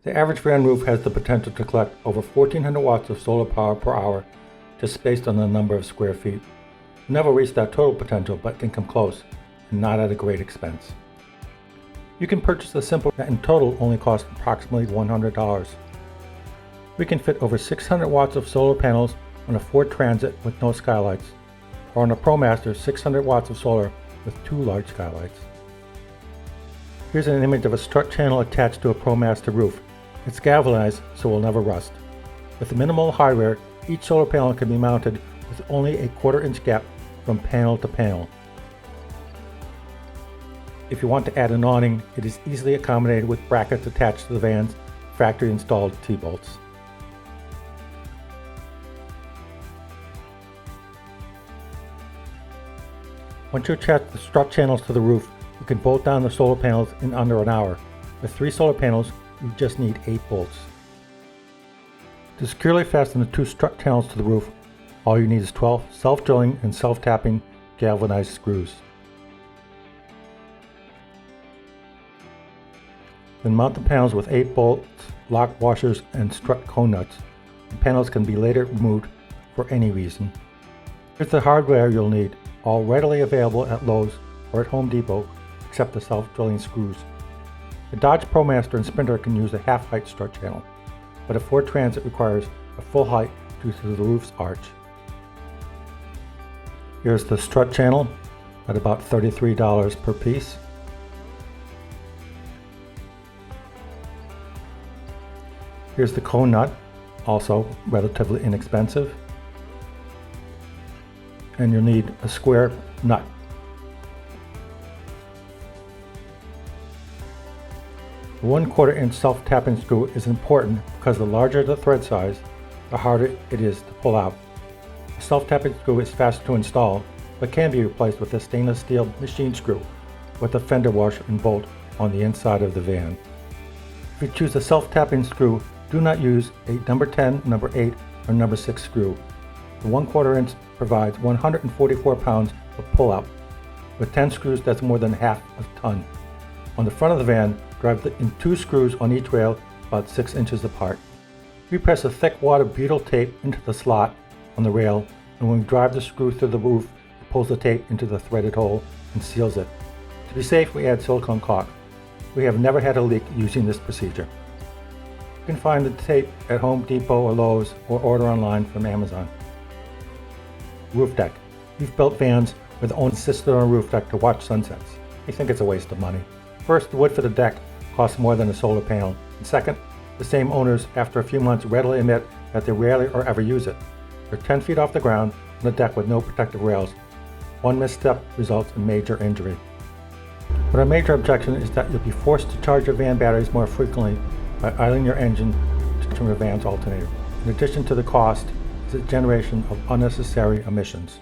The average van roof has the potential to collect over 1,400 watts of solar power per hour just based on the number of square feet. We'll never reach that total potential, but can come close, and not at a great expense. You can purchase a simple that in total only costs approximately $100. We can fit over 600 watts of solar panels on a Ford Transit with no skylights, or on a ProMaster 600 watts of solar with 2 large skylights. Here's an image of a strut channel attached to a ProMaster roof. It's galvanized, so it will never rust. With minimal hardware, each solar panel can be mounted with only a 1/4 inch gap from panel to panel. If you want to add an awning, it is easily accommodated with brackets attached to the van's factory installed T-bolts. Once you attach the strut channels to the roof, you can bolt down the solar panels in under an hour. With 3 solar panels, you just need 8 bolts. To securely fasten the 2 strut channels to the roof, all you need is 12 self-drilling and self-tapping galvanized screws. Then mount the panels with 8 bolts, lock washers, and strut cone nuts. The panels can be later removed for any reason. Here's the hardware you'll need, all readily available at Lowe's or at Home Depot, except the self-drilling screws. The Dodge ProMaster and Sprinter can use a half-height strut channel, but a Ford Transit requires a full height due to the roof's arch. Here's the strut channel at about $33 per piece. Here's the cone nut, also relatively inexpensive. And you'll need a square nut. The 1/4 inch self-tapping screw is important because the larger the thread size, the harder it is to pull out. A self-tapping screw is faster to install, but can be replaced with a stainless steel machine screw with a fender washer and bolt on the inside of the van. If you choose a self-tapping screw, do not use a number 10, number 8, or number 6 screw. The 1/4 inch provides 144 pounds of pull-out. With 10 screws, that's more than half a ton. On the front of the van, drive in 2 screws on each rail about 6 inches apart. We press a thick wad of butyl tape into the slot on the rail, and when we drive the screw through the roof, it pulls the tape into the threaded hole and seals it. To be safe, we add silicone caulk. We have never had a leak using this procedure. You can find the tape at Home Depot or Lowe's, or order online from Amazon. Roof deck. We've built vans where the owner insisted on a roof deck to watch sunsets. We think it's a waste of money. First, the wood for the deck costs more than a solar panel. And second, the same owners, after a few months, readily admit that they rarely or ever use it. They're 10 feet off the ground on a deck with no protective rails. One misstep results in major injury. But our major objection is that you'll be forced to charge your van batteries more frequently by idling your engine to trim your van's alternator. In addition to the cost, is the generation of unnecessary emissions.